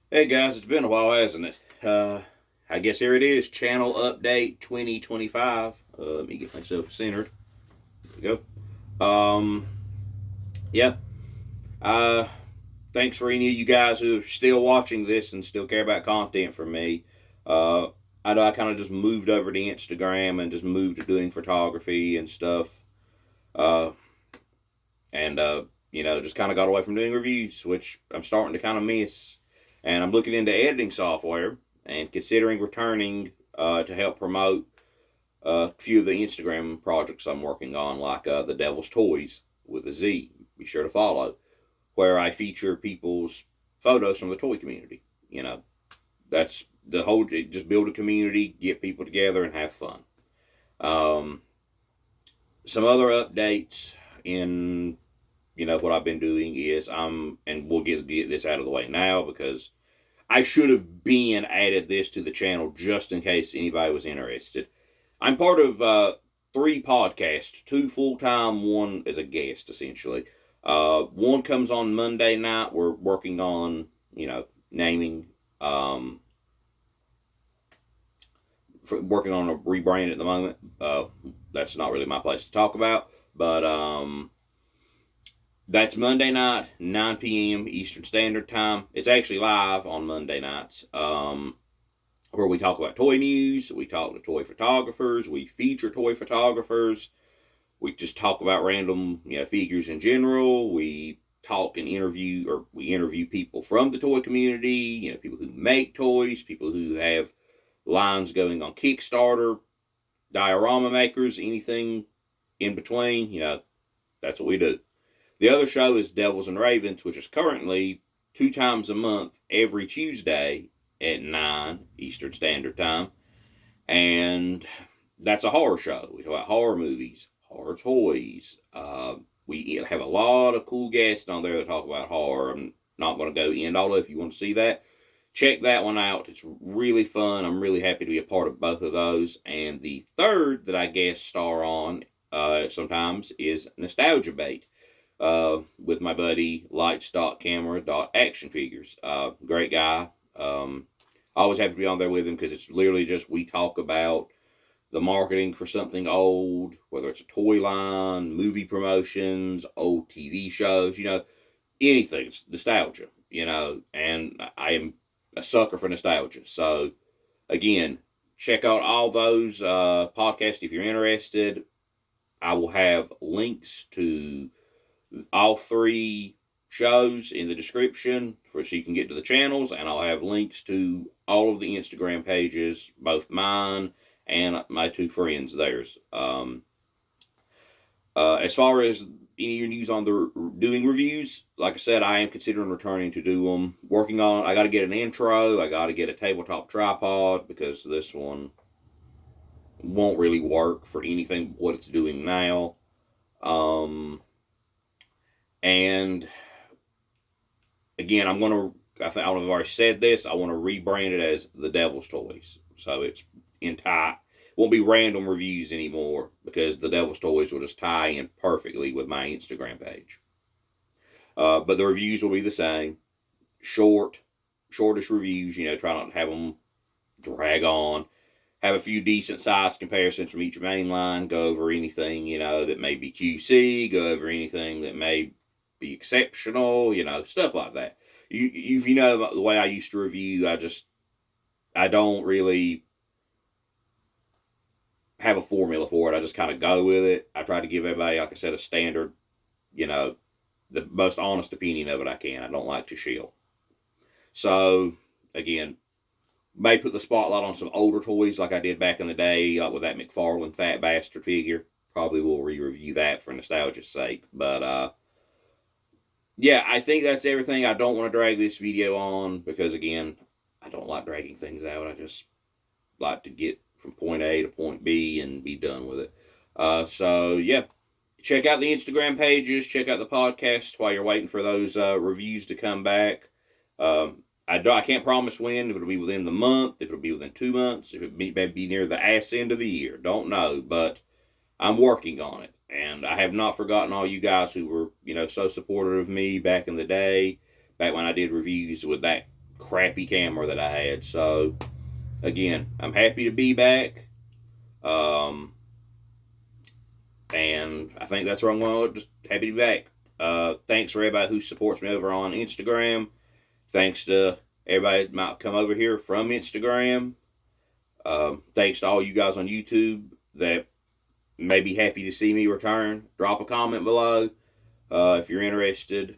Hey guys, it's been a while, hasn't it? I guess here it is, channel update 2025. Let me get myself centered. There we go. Yep. Uh, Thanks for any of you guys who are still watching this and still care about content from me. Uh, I know I kind of just moved over to Instagram and just moved to doing photography and stuff. Uh, and just kind of got away from doing reviews, which I'm starting to kind of miss. And I'm looking into editing software and considering returning to help promote a few of the Instagram projects I'm working on, like the Devil's Toys with a Z. Be sure to follow, where I feature people's photos from the toy community. You know, that's the whole. Just build a community, get people together, and have fun. Um, some other updates in what I've been doing is and we'll get this out of the way now because I should have been added this to the channel just in case anybody was interested. I'm part of three podcasts, two full time, one as a guest essentially. One comes on Monday night. We're working on naming, working on a rebrand at the moment. That's not really my place to talk about, but that's Monday night, 9 p.m. Eastern Standard Time. It's actually live on Monday nights, where we talk about toy news, we talk to toy photographers, we feature toy photographers, we just talk about random figures in general. We talk and interview, or we interview people from the toy community, people who make toys, people who have lines going on Kickstarter, diorama makers, anything in between. That's what we do. The other show is Devils and Ravens, which is currently 2 times a month, every Tuesday at 9 Eastern Standard Time. And that's a horror show. We talk about horror movies, horror toys. We have a lot of cool guests on there that talk about horror. I'm not going to go end all of it. If you want to see that, check that one out. It's really fun. I'm really happy to be a part of both of those. And the third that I guest star on sometimes is Nostalgia Bait with my buddy Lightstock Camera Action Figures. Great guy. Always happy to be on there with him because it's literally just we talk about the marketing for something old, whether it's a toy line, movie promotions, old TV shows, anything. It's nostalgia, and I am a sucker for nostalgia. So, again, check out all those podcasts if you're interested. I will have links to all three shows in the description so you can get to the channels, and I'll have links to all of the Instagram pages, both mine and my two friends theirs. As far as any of your news on the doing reviews, like I said, I am considering returning to do them. Working on, I got to get an intro, I got to get a tabletop tripod because this one won't really work for anything what it's doing now. And again, I think I don't know if I've already said this. I want to rebrand it as the Devil's Toys, so it's in tie. Won't be random reviews anymore because the Devil's Toys will just tie in perfectly with my Instagram page. But the reviews will be the same, shortish reviews. Try not to have them drag on. Have a few decent sized comparisons from each main line. Go over anything that may be QC. Go over anything that may be exceptional. Stuff like that. If you know the way I used to review, I don't really have a formula for it. I just kind of go with it. I try to give everybody, like I said, a standard, the most honest opinion of it I can. I don't like to shill. So, again, may put the spotlight on some older toys like I did back in the day with that McFarlane Fat Bastard figure. Probably will re-review that for nostalgia's sake. But, yeah, I think that's everything. I don't want to drag this video on because, again, I don't like dragging things out. I just like to get from point A to point B and be done with it. So, yeah, check out the Instagram pages. Check out the podcast while you're waiting for those reviews to come back. I can't promise when, if it'll be within the month, if it'll be within 2 months, if it may be near the ass end of the year. Don't know, but I'm working on it. And I have not forgotten all you guys who were, so supportive of me back in the day, back when I did reviews with that crappy camera that I had. So, again, I'm happy to be back. And I think that's where I'm going. Just happy to be back. Thanks for everybody who supports me over on Instagram. Thanks to everybody that might come over here from Instagram. Thanks to all you guys on YouTube that may be happy to see me return. Drop a comment below if you're interested,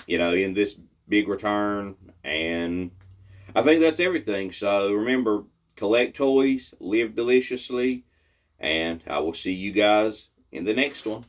in this big return. And I think that's everything. So remember, collect toys, live deliciously, and I will see you guys in the next one.